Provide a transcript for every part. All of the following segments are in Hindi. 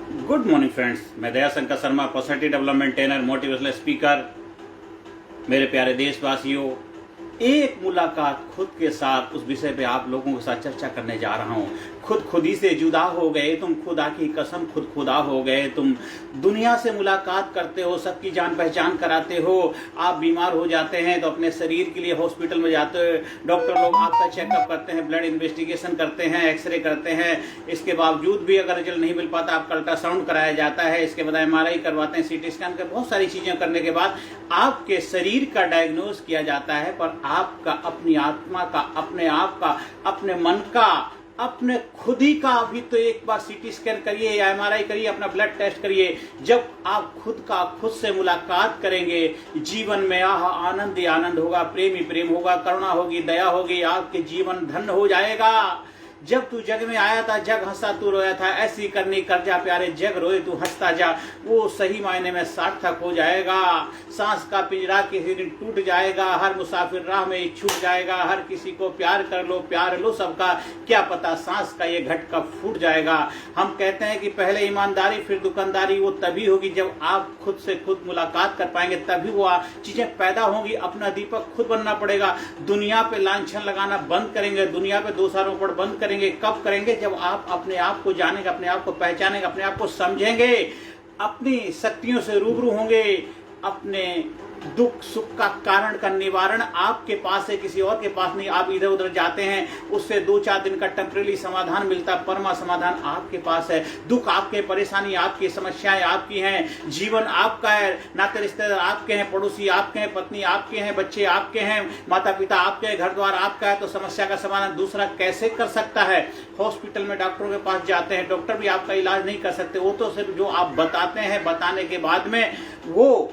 गुड मॉर्निंग फ्रेंड्स, मैं Daya Shankar Sharma, personality development trainer, motivational speaker. मेरे प्यारे देशवासियों, एक मुलाकात खुद के साथ, उस विषय पे आप लोगों के साथ चर्चा करने जा रहा हूँ। खुदी से जुदा हो गए तुम, खुदा की कसम खुदा हो गए तुम। दुनिया से मुलाकात करते हो, सबकी जान पहचान कराते हो। आप बीमार हो जाते हैं तो अपने शरीर के लिए हॉस्पिटल में जाते हो, डॉक्टर लोग आपका चेकअप करते हैं, ब्लड इन्वेस्टिगेशन करते हैं, एक्सरे करते हैं। इसके बावजूद भी अगर रिजल्ट नहीं मिल पाता, आपका अल्ट्रासाउंड कराया जाता है, इसके बाद MRI करवाते हैं, CT स्कैन कर, बहुत सारी चीजें करने के बाद आपके शरीर का डायग्नोज किया जाता है। पर आपका, अपनी आत्मा का, अपने आप का, अपने मन का, अपने खुद ही का भी तो एक बार CT स्कैन करिए या MRI करिए, अपना ब्लड टेस्ट करिए। जब आप खुद से मुलाकात करेंगे, जीवन में आनंद ही आनंद होगा, प्रेम ही प्रेम होगा, करुणा होगी, दया होगी, आपके जीवन धन्य हो जाएगा। जब तू जग में आया था, जग हंसा तू रोया था, ऐसी करनी कर जा प्यारे, जग रोए तू हंसता जा, वो सही मायने में सार्थक हो जाएगा। सांस का पिंजरा किसी दिन टूट जाएगा, हर मुसाफिर राह में छूट जाएगा, हर किसी को प्यार कर लो, प्यार लो सबका, क्या पता सांस का ये घट कब फूट जाएगा। हम कहते हैं कि पहले ईमानदारी फिर दुकानदारी, वो तभी होगी जब आप खुद से खुद मुलाकात कर पाएंगे, तभी वो चीजें पैदा होंगी। अपना दीपक खुद बनना पड़ेगा। दुनिया पे लांछन लगाना बंद करेंगे, दुनिया पे दोषारोपण बंद करेंगे। कब करेंगे? जब आप अपने आप को जानेंगे, अपने आप को पहचानेंगे, अपने आप को समझेंगे, अपनी शक्तियों से रूबरू होंगे। अपने दुख सुख का कारण का निवारण आपके पास है, किसी और के पास नहीं। आप इधर उधर जाते हैं, उससे 2-4 दिन का टेम्परेरी समाधान मिलता, परमा समाधान आपके पास है। दुख आपके, परेशानी आपकी, समस्याएं आपकी हैं, जीवन आपका है, नाते रिश्तेदार आपके हैं, पड़ोसी आपके हैं, पत्नी आपके हैं, बच्चे आपके हैं, माता पिता आपके हैं, घर द्वार आपका है। तो समस्या का समाधान दूसरा कैसे कर सकता है? हॉस्पिटल में डॉक्टरों के पास जाते हैं, डॉक्टर भी आपका इलाज नहीं कर सकते। वो तो सिर्फ जो आप बताते हैं, बताने के बाद में वो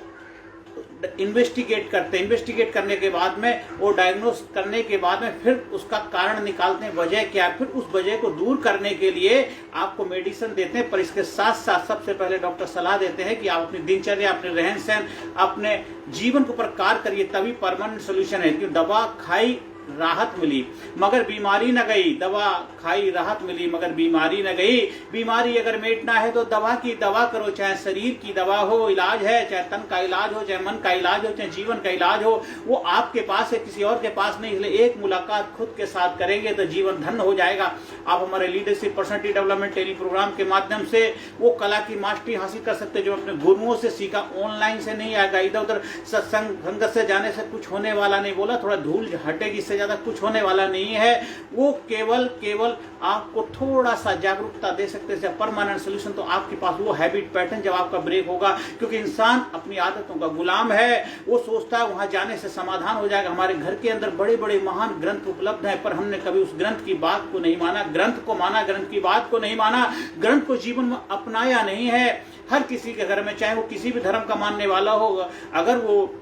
इन्वेस्टिगेट करते हैं, इन्वेस्टिगेट करने के बाद में, वो डायग्नोस करने के बाद में फिर उसका कारण निकालते हैं, वजह क्या है। फिर उस वजह को दूर करने के लिए आपको मेडिसिन देते हैं। पर इसके साथ साथ सबसे पहले डॉक्टर सलाह देते हैं कि आप अपनी दिनचर्या, अपने रहन सहन, अपने जीवन के ऊपर कार्य करिए, तभी परमानेंट सोल्यूशन है। क्योंकि दवा खाई राहत मिली मगर बीमारी न गई, दवा खाई राहत मिली मगर बीमारी न गई। बीमारी अगर मिटना है तो दवा की दवा करो, चाहे शरीर की दवा हो, इलाज है, चाहे तन का इलाज हो, चाहे मन का इलाज हो, चाहे जीवन का इलाज हो, वो आपके पास है, किसी और के पास नहीं। इसलिए एक मुलाकात खुद के साथ करेंगे तो जीवन धन्य हो जाएगा। आप हमारे leadership, personality development training programme के माध्यम से वो कला की मास्टरी हासिल कर सकते हैं जो अपने गुरुओं से सीखा। ऑनलाइन से नहीं आएगा, इधर उधर सत्संग संगत से जाने से कुछ होने वाला नहीं। बोला थोड़ा धूल हटेगी, इससे ज्यादा कुछ होने वाला नहीं है। वो केवल आपको थोड़ा सा जागरूकता दे सकते हैं। परमानेंट सोल्यूशन तो आपके पास वो हैबिट पैटर्न जब आपका ब्रेक होगा, क्योंकि इंसान अपनी आदतों का गुलाम है। वो सोचता है वहां जाने से समाधान हो जाएगा। हमारे घर के अंदर बड़े बड़े महान ग्रंथ उपलब्ध हैं, पर हमने कभी उस ग्रंथ की बात को नहीं माना, ग्रंथ को माना, ग्रंथ की बात को नहीं माना, ग्रंथ को जीवन में अपनाया नहीं है। हर किसी के घर में, चाहे वो किसी भी धर्म का मानने वाला हो, अगर वो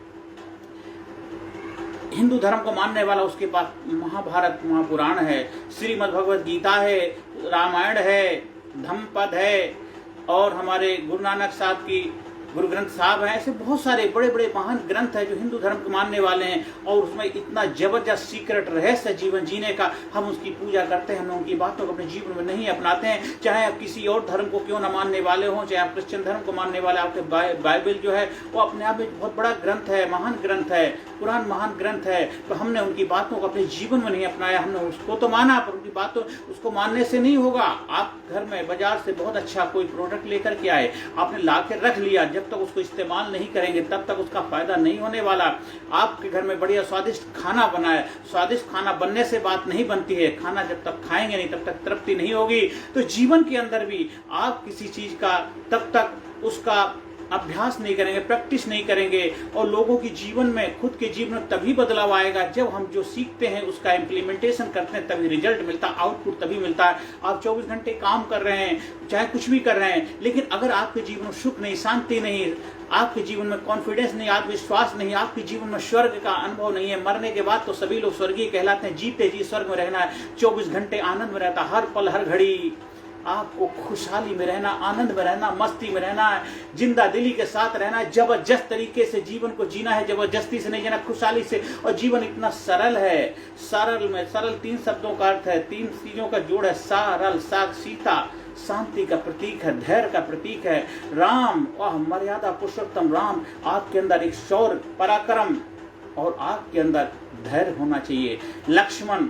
हिंदू धर्म को मानने वाला, उसके पास महाभारत, महापुराण है, श्रीमद् भगवद गीता है, रामायण है, धम्मपद है, और हमारे गुरु नानक साहब की गुरु ग्रंथ साहब हैं। ऐसे बहुत सारे बड़े बड़े महान ग्रंथ हैं जो हिंदू धर्म को मानने वाले हैं, और उसमें इतना जबरदस्त सीक्रेट रहस्य जीवन जीने का। हम उसकी पूजा करते हैं, हम उनकी बातों को अपने जीवन में नहीं अपनाते हैं। चाहे आप किसी और धर्म को क्यों न मानने वाले हों, चाहे आप क्रिश्चियन धर्म को मानने वाले, आपके बाइबल जो है वो अपने आप में बहुत बड़ा ग्रंथ है, महान ग्रंथ है, कुरान महान ग्रंथ है। तो हमने उनकी बातों को अपने जीवन में नहीं अपनाया। हमने उसको तो माना, पर उनकी बातों, उसको मानने से नहीं होगा। आप घर में बाजार से बहुत अच्छा कोई प्रोडक्ट लेकर के आए, आपने ला के रख लिया, जब तक उसको इस्तेमाल नहीं करेंगे तब तक उसका फायदा नहीं होने वाला। आपके घर में बढ़िया स्वादिष्ट खाना बनाए, स्वादिष्ट खाना बनने से बात नहीं बनती है, खाना जब तक खाएंगे नहीं तब तक तृप्ति नहीं होगी। तो जीवन के अंदर भी आप किसी चीज का तब तक उसका अभ्यास नहीं करेंगे, प्रैक्टिस नहीं करेंगे, और लोगों की जीवन में, खुद के जीवन में तभी बदलाव आएगा जब हम जो सीखते हैं उसका इम्प्लीमेंटेशन करते हैं, तभी रिजल्ट मिलता है, आउटपुट तभी मिलता है। आप 24 घंटे काम कर रहे हैं, चाहे कुछ भी कर रहे हैं, लेकिन अगर आपके जीवन में सुख नहीं, शांति नहीं, आपके जीवन में कॉन्फिडेंस नहीं, आत्मविश्वास नहीं, आपके जीवन में स्वर्ग का अनुभव नहीं है, मरने के बाद तो सभी लोग स्वर्गीय कहलाते हैं। जीते जी स्वर्ग में रहना है, 24 घंटे आनंद में रहता, हर पल हर घड़ी आपको खुशहाली में रहना, आनंद में रहना, मस्ती में रहना है, जिंदा दिली के साथ रहना है, जबरदस्त तरीके से जीवन को जीना है, जबरदस्ती से नहीं जीना, खुशहाली से। और जीवन इतना सरल है, सरल में सरल 3 शब्दों का अर्थ है, 3 चीजों का जोड़ है, सरल, साग सीता, शांति का प्रतीक है, धैर्य का प्रतीक है। राम, वह मर्यादा पुरुषोत्तम राम, आपके अंदर एक शौर्य, पराक्रम और आपके अंदर धैर्य होना चाहिए। लक्ष्मण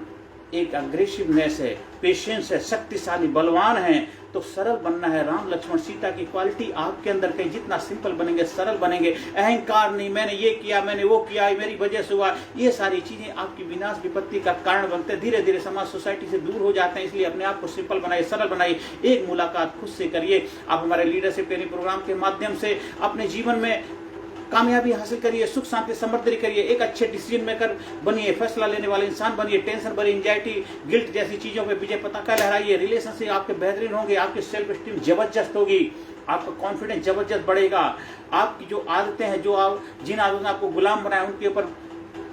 एक अग्रेसिवनेस है, पेशेंस है, शक्तिशाली बलवान है। तो सरल बनना है। राम लक्ष्मण सीता की क्वालिटी आपके अंदर कहीं जितना सिंपल बनेंगे, सरल बनेंगे, अहंकार नहीं, मैंने ये किया, मैंने वो किया, मेरी वजह से हुआ, ये सारी चीजें आपकी विनाश विपत्ति का कारण बनते हैं। धीरे धीरे समाज सोसाइटी से दूर हो जाते हैं। इसलिए अपने आप को सिंपल बनाइए, सरल बनाइए। एक मुलाकात खुद से करिए। आप हमारे लीडरशिप ट्रेनिंग प्रोग्राम के माध्यम से अपने जीवन में कामयाबी हासिल करिए, सुख शांति समृद्धि करिए, एक अच्छे डिसीजन मेकर बनिए, फैसला लेने वाले इंसान बनिए। टेंशन भरी, एंजाइटी, गिल्ट जैसी चीजों पे विजय पताका लहराइए। रिलेशनशिप आपके बेहतरीन होंगे, आपकी सेल्फ स्टीम जबरदस्त होगी, आपका कॉन्फिडेंस जबरदस्त बढ़ेगा। आपकी जो आदतें हैं, जो आप जिन आदतों ने आपको गुलाम बनाए, उनके ऊपर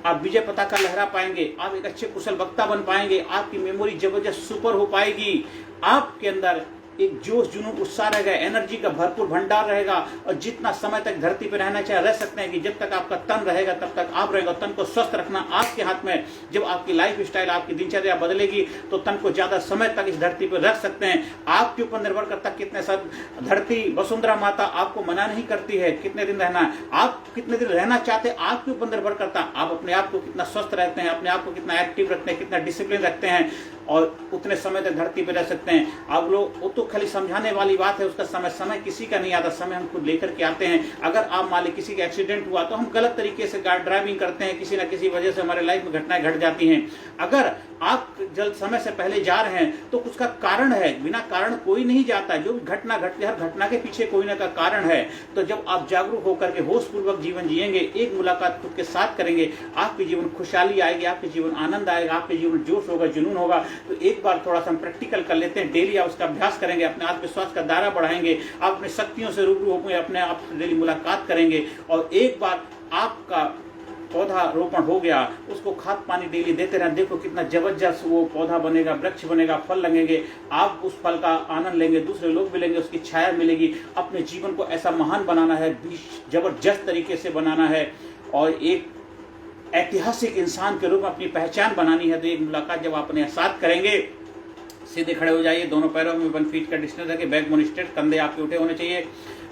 आप विजय पताका लहरा पाएंगे। आप एक अच्छे कुशल वक्ता बन पाएंगे। आपकी मेमोरी जबरदस्त सुपर हो पाएगी। आपके अंदर एक जोश, जुनून, उत्साह रहेगा, एनर्जी का भरपूर भंडार रहेगा। और जितना समय तक धरती पर रहना चाहे रह सकते हैं कि जब तक आपका तन रहेगा तब तक आप रहेगा। तन को स्वस्थ रखना आपके हाथ में। जब आपकी लाइफ स्टाइल, आपकी दिनचर्या बदलेगी तो तन को ज्यादा समय तक इस धरती पर रख सकते हैं। आपके ऊपर निर्भर करता कितने सब धरती वसुंधरा माता आपको मना नहीं करती है कितने दिन रहना, आप कितने दिन रहना चाहते हैं आपके ऊपर निर्भर करता। आप अपने आप को कितना स्वस्थ रहते हैं, अपने आप को कितना एक्टिव रखते हैं, कितना डिसिप्लिन रखते हैं और उतने समय तक धरती पर रह सकते हैं। आप लोग, वो तो खाली समझाने वाली बात है, उसका समय किसी का नहीं आता, समय हम खुद लेकर के आते हैं। अगर आप मान लीजिए किसी का एक्सीडेंट हुआ तो हम गलत तरीके से ड्राइविंग करते हैं, किसी न किसी वजह से हमारे लाइफ में घटनाएं घट जाती हैं। अगर आप जल्द समय से पहले जा रहे हैं तो उसका कारण है, बिना कारण कोई नहीं जाता। जो भी घटना घटती है, हर घटना के पीछे कोई ना का कारण है। तो जब आप जागरूक होकर के होशपूर्वक जीवन जिएंगे, एक मुलाकात खुद के साथ करेंगे, आपके जीवन खुशहाली आएगी, आपके जीवन आनंद आएगा, आपके जीवन जोश होगा, जुनून होगा। तो एक बार थोड़ा सा हम प्रैक्टिकल कर लेते हैं, डेली आप उसका अभ्यास करेंगे, अपने आत्मविश्वास का दायरा बढ़ाएंगे, आप अपनी शक्तियों से रूबरू होकर अपने आप से डेली मुलाकात करेंगे। और एक बार आपका पौधा रोपण हो गया, उसको खाद पानी डेली देते रहें, देखो कितना जबरदस्त वो पौधा बनेगा, वृक्ष बनेगा, फल लगेंगे। आप उस फल का आनंद लेंगे, दूसरे लोग भी लेंगे, उसकी छाया मिलेगी। अपने जीवन को ऐसा महान बनाना है, जबरदस्त तरीके से बनाना है और एक ऐतिहासिक इंसान के रूप में अपनी पहचान बनानी है। तो एक मुलाकात जब आप अपने साथ करेंगे, सीधे खड़े हो जाइए, दोनों पैरों में 1 फीट का डिस्टेंस रखें, बैकबोन स्ट्रेट, कंधे आपके उठे होने चाहिए।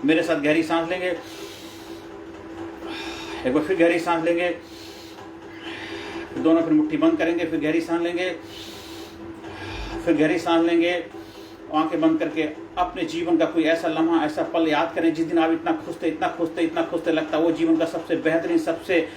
मेरे साथ गहरी सांस लेंगे, एक बार फिर गहरी सांस लेंगे, दोनों फिर मुट्ठी बंद करेंगे, फिर गहरी सांस लेंगे, फिर गहरी सांस लेंगे, आंखें बंद करके अपने जीवन का कोई ऐसा लम्हा, ऐसा पल याद करें जिस दिन आप इतना खुश थे, इतना खुश थे, इतना खुश थे, लगता वो जीवन का सबसे बेहतरीन, सबसे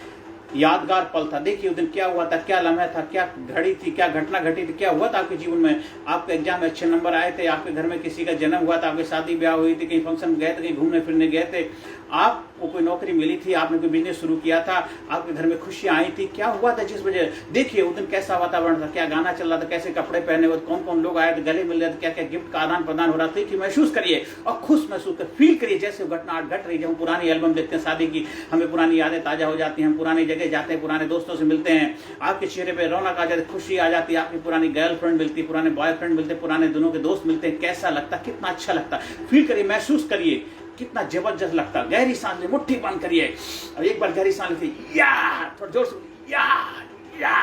यादगार पल था। देखिए उस दिन क्या हुआ था, क्या लम्हा था, क्या घड़ी थी, क्या घटना घटी थी, क्या हुआ था आपके जीवन में। आपके एग्जाम में अच्छे नंबर आए थे, आपके घर में किसी का जन्म हुआ था, आपकी शादी ब्याह हुई थी, कहीं फंक्शन गए थे, कहीं घूमने फिरने गए थे, आपको कोई नौकरी मिली थी, आपने कोई बिजनेस शुरू किया था, आपके घर में खुशियां आई थी, क्या हुआ था जिस वजह। देखिए उस दिन कैसा वातावरण था, क्या गाना चल रहा था, कैसे कपड़े पहने हुए, कौन कौन लोग आए थे, गले मिल रहे थे, क्या क्या गिफ्ट का आदान प्रदान हो रहा था। कि महसूस करिए और खुश महसूस कर, फील करिए जैसे वो घटना आज घट रही है। जब हम पुरानी एल्बम देखते हैं शादी की, हमें पुरानी यादें ताजा हो जाती हैं, हम पुरानी जगह जाते हैं, पुराने दोस्तों से मिलते हैं, आपके चेहरे पे रौनक आ जाती है, खुशी आ जाती है, आपकी पुरानी गर्लफ्रेंड मिलती है, पुराने बॉयफ्रेंड मिलते हैं, पुराने दिनों के दोस्त मिलते हैं, कैसा लगता है, कितना अच्छा लगता है। फील करिए, महसूस करिए कितना जबरदस्त लगता है। गहरी सांस ले, मुट्ठी बंद करिए और एक बार गहरी सांस लीजिए, या थोड़ा जोर से, या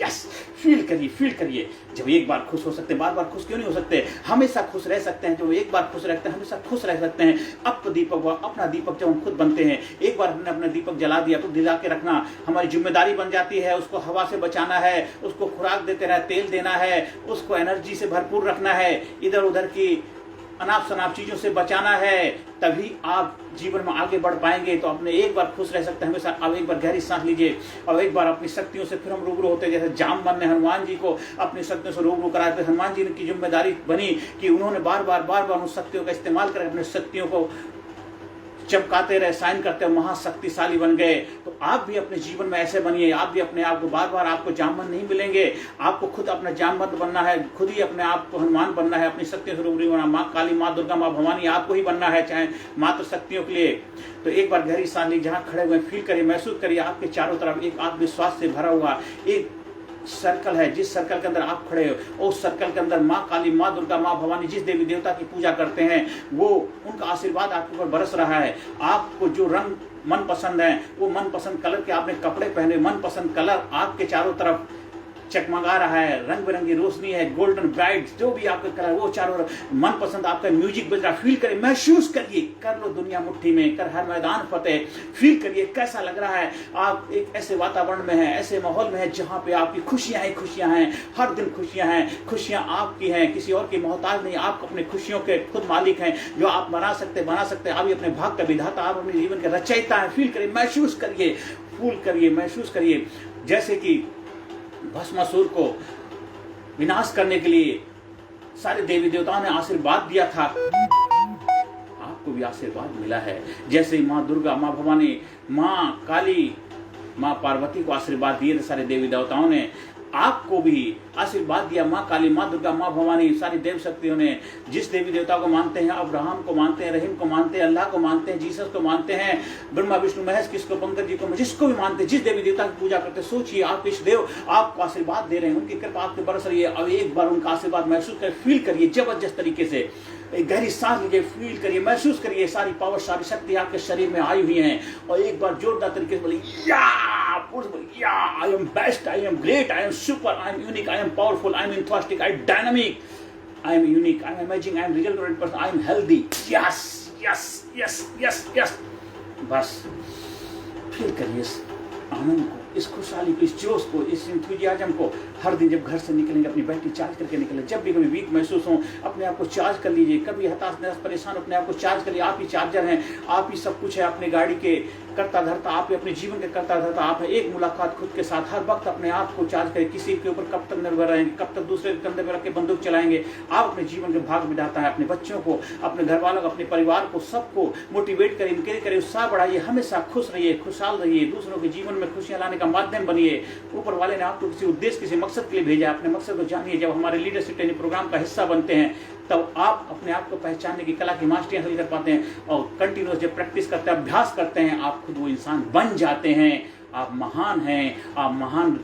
यस, फील करिए, फील करिए। जब एक बार खुश हो सकते हैं, बार बार खुश क्यों नहीं हो सकते, हमेशा खुश रह सकते हैं। जो एक बार खुश रहते हैं हमेशा खुश रह सकते हैं। अब दीपक हुआ, अपना दीपक जब हम खुद बनते हैं, एक बार हमने अपना दीपक जला दिया तो दिला के रखना हमारी जिम्मेदारी बन जाती है। उसको हवा से बचाना है, उसको खुराक देते रहे, तेल देना है, उसको एनर्जी से भरपूर रखना है, इधर उधर की अनाप शनाप चीजों से बचाना है, तभी आप जीवन में आगे बढ़ पाएंगे। तो अपने एक बार खुश रह सकते हैं हमेशा। अब एक बार गहरी सांस लीजिए और एक बार अपनी शक्तियों से फिर हम रूबरू होते हैं। जैसे जामवंत ने हनुमान जी को अपनी शक्तियों से रूबरू कराया, तो हनुमान जी की जिम्मेदारी बनी कि उन्होंने बार बार उन शक्तियों का इस्तेमाल कर अपनी शक्तियों को चमकाते रहे, साइन करते हुए महाशक्तिशाली बन गए। तो आप भी अपने जीवन में ऐसे बनिए। आप भी अपने आप को बार आपको जामवंत नहीं मिलेंगे, आपको खुद अपना जामवंत बनना है, खुद ही अपने आप को हनुमान बनना है, अपनी शक्तियों से रूबरू होना। माँ काली, माँ दुर्गा, माँ भवानी आपको ही बनना है, चाहे मात्र शक्तियों के लिए। तो एक बार गहरी सांस लीजिए, जहाँ खड़े हुए फील करिए, महसूस करिए आपके चारों तरफ एक आत्मविश्वास से भरा हुआ एक सर्कल है। जिस सर्कल के अंदर आप खड़े हो उस सर्कल के अंदर माँ काली, माँ दुर्गा, माँ भवानी, जिस देवी देवता की पूजा करते हैं वो उनका आशीर्वाद आपके ऊपर बरस रहा है। आपको जो रंग मन पसंद है वो मन पसंद कलर के आपने कपड़े पहने, मन पसंद कलर आपके चारों तरफ चकमगा रहा है, रंग बिरंगी रोशनी है, गोल्डन ब्राइट, जो भी आपका कलर वो चारों मनपसंद आपका म्यूजिक बज रहा, फील करिए, महसूस करिए, कर लो दुनिया मुट्ठी में, कर हर मैदान फतेह, फील करिए कैसा लग रहा है। आप एक ऐसे वातावरण में हैं, ऐसे माहौल में है जहां पे आपकी खुशियां हैं, हर दिन खुशियां हैं, खुशियां आपकी हैं, किसी और की मोहताज नहीं, आप अपने खुशियों के खुद मालिक हैं, जो आप बना सकते आप ही अपने भाग का विधाता, आप अपने जीवन के रचयिता हैं। फील करिए, महसूस करिए, फूल करिए, महसूस करिए, जैसे कि भस्मासुर को विनाश करने के लिए सारे देवी देवताओं ने आशीर्वाद दिया था, आपको भी आशीर्वाद मिला है। जैसे माँ दुर्गा, माँ भवानी, माँ काली, माँ पार्वती को आशीर्वाद दिए थे सारे देवी देवताओं ने, आपको भी आशीर्वाद दिया। माँ काली, माँ दुर्गा, माँ भवानी, सारी देव शक्तियों ने, जिस देवी देवता को मानते हैं, अब्राहम को मानते हैं, रहीम को मानते हैं, अल्लाह को मानते हैं, जीसस को मानते हैं, ब्रह्मा विष्णु महेश, किसको, पंकज जी को, जिसको भी मानते हैं, जिस देवी देवता की पूजा करते हैं, सोचिए आप इस देव आपको आशीर्वाद दे रहे हैं, उनकी कृपा आपके बरस रही है। अब एक बार उनका आशीर्वाद महसूस कर, फील करिए जबरदस्त तरीके से, एक गहरी सांस लीजिए, फील करिए, महसूस करिए, सारी पावर, सारी शक्ति आपके शरीर में आई हुई है। और एक बार जोरदार तरीके से बोलिए, या I am best, I am great, I am super, I am unique, I am powerful, I am enthusiastic, I am dynamic, I am unique, I am amazing, I am result oriented person, I am healthy. Yes yes yes yes yes, बस फील करिए इस आनंद को, इस खुशहाली को, इस जोश को, इस इंथुजियाज्म को। हर दिन जब घर से निकलेंगे अपनी बैटरी चार्ज करके निकलें। जब भी कभी वीक महसूस हो, अपने आप को चार्ज कर लीजिए। कभी हताश निराश परेशान, अपने आप को चार्ज करिए। आप ही चार्जर हैं, आप ही सब कुछ है, अपनी गाड़ी के करता धरता, आप ही अपने जीवन के करता धरता आप है। एक मुलाकात खुद के साथ, हर वक्त अपने आप को चार्ज करें। किसी के ऊपर कब तक निर्भर रहेंगे, कब तक दूसरे के कंधे पर रख के बंदूक चलाएंगे। आप अपने जीवन के भाग बिठाता है, अपने बच्चों को, अपने घर वालों को, अपने परिवार को, सबको मोटिवेट करिए, इनकरेज करिए, उत्साह बढ़ाइए, हमेशा खुश रहिए, खुशहाल रहिए, दूसरों के जीवन में खुशियां लाने का माध्यम बनिए। ऊपर वाले ने आपको किसी उद्देश्य, किसी मकसद के लिए भेजा, अपने मकसद को जानिए। जब हमारे लीडरशिप ट्रेनिंग प्रोग्राम का हिस्सा बनते हैं, तब आप अपने आप को पहचानने की कला की मास्टरी हासिल कर पाते हैं। और कंटिन्यूअस जब प्रैक्टिस करते हैं, अभ्यास करते हैं, आप खुद वो इंसान बन जाते हैं। आप महान हैं, आप महान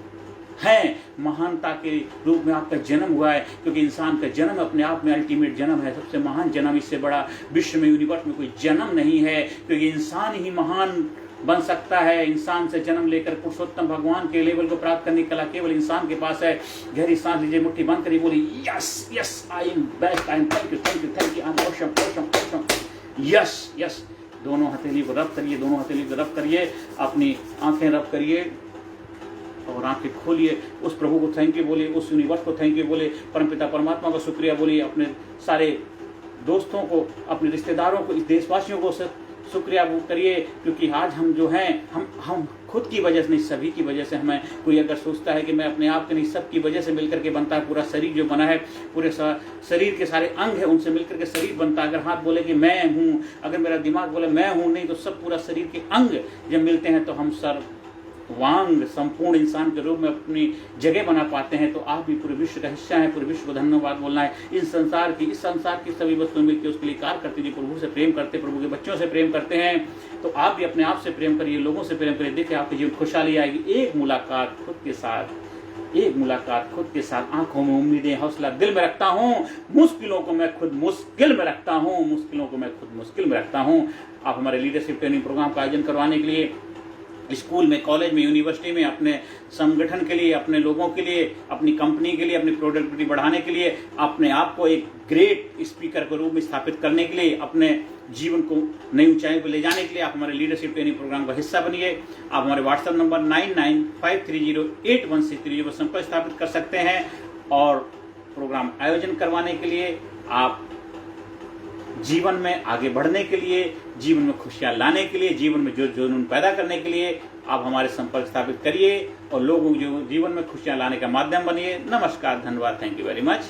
हैं, महानता के रूप में आपका जन्म हुआ है, क्योंकि इंसान का जन्म अपने आप में अल्टीमेट जन्म है, सबसे महान जन्म। इससे बड़ा विश्व में, यूनिवर्स में कोई जन्म नहीं है, क्योंकि इंसान ही महान बन सकता है। इंसान से जन्म लेकर पुरुषोत्तम भगवान के लेवल को प्राप्त करने की कला केवल इंसान के पास है। गहरी सांस लीजिए, मुट्ठी बंद करिए, बोलिए yes yes, I am best, I am thank you thank you thank you, I am awesome awesome awesome, yes yes. दोनों हथेली को रब करिए, दोनों हथेली को रब करिए, अपनी आंखें रब करिए और आंखें खोलिए। उस प्रभु को थैंक यू बोलिए, उस यूनिवर्स को थैंक यू बोलिए, परमपिता परमात्मा को शुक्रिया बोलिए, अपने सारे दोस्तों को, अपने रिश्तेदारों को, इस देशवासियों को शुक्रिया करिए, क्योंकि आज हम जो हैं, हम खुद की वजह से नहीं, सभी की वजह से। हमें कोई अगर सोचता है कि मैं अपने आप के नहीं, सब की वजह से मिलकर के बनता है। पूरा शरीर जो बना है, पूरे शरीर के सारे अंग है, उनसे मिलकर के शरीर बनता है। अगर हाथ बोले कि मैं हूँ, अगर मेरा दिमाग बोले मैं हूँ नहीं, तो सब पूरा शरीर के अंग जब मिलते हैं तो हम वांग संपूर्ण इंसान के रूप में अपनी जगह बना पाते हैं। तो आप भी पूरे विश्व का हिस्सा है, पूरे विश्व को धन्यवाद बोलना है। इस संसार की सभी वस्तुएं मिलकर उसके लिए कार्य करती, जो प्रभु से प्रेम करते, प्रभु के बच्चों से प्रेम करते हैं। तो आप भी अपने आप से प्रेम करिए, लोगों से प्रेम करिए, देखिए आपके जीवन खुशहाली आएगी। एक मुलाकात खुद के साथ, एक मुलाकात खुद के साथ। आंखों में उम्मीदें, हौसला दिल में रखता हूँ, मुश्किलों को मैं खुद मुश्किल में रखता हूँ, मुश्किलों को मैं खुद मुश्किल में रखता हूँ। आप हमारे लीडरशिप ट्रेनिंग प्रोग्राम का आयोजन करवाने के लिए स्कूल में, कॉलेज में, यूनिवर्सिटी में, अपने संगठन के लिए, अपने लोगों के लिए, अपनी कंपनी के लिए, अपनी प्रोडक्टिविटी बढ़ाने के लिए, अपने आप को एक ग्रेट स्पीकर के रूप में स्थापित करने के लिए, अपने जीवन को नई ऊंचाई पर ले जाने के लिए आप हमारे लीडरशिप ट्रेनिंग प्रोग्राम का हिस्सा बनिए। आप हमारे व्हाट्सएप नंबर 9953081630 पर संपर्क स्थापित कर सकते हैं। और प्रोग्राम आयोजन करवाने के लिए, आप जीवन में आगे बढ़ने के लिए, जीवन में खुशियां लाने के लिए, जीवन में जो जुनून पैदा करने के लिए आप हमारे संपर्क स्थापित करिए और लोगों को जीवन में खुशियां लाने का माध्यम बनिए। नमस्कार, धन्यवाद, थैंक यू वेरी मच।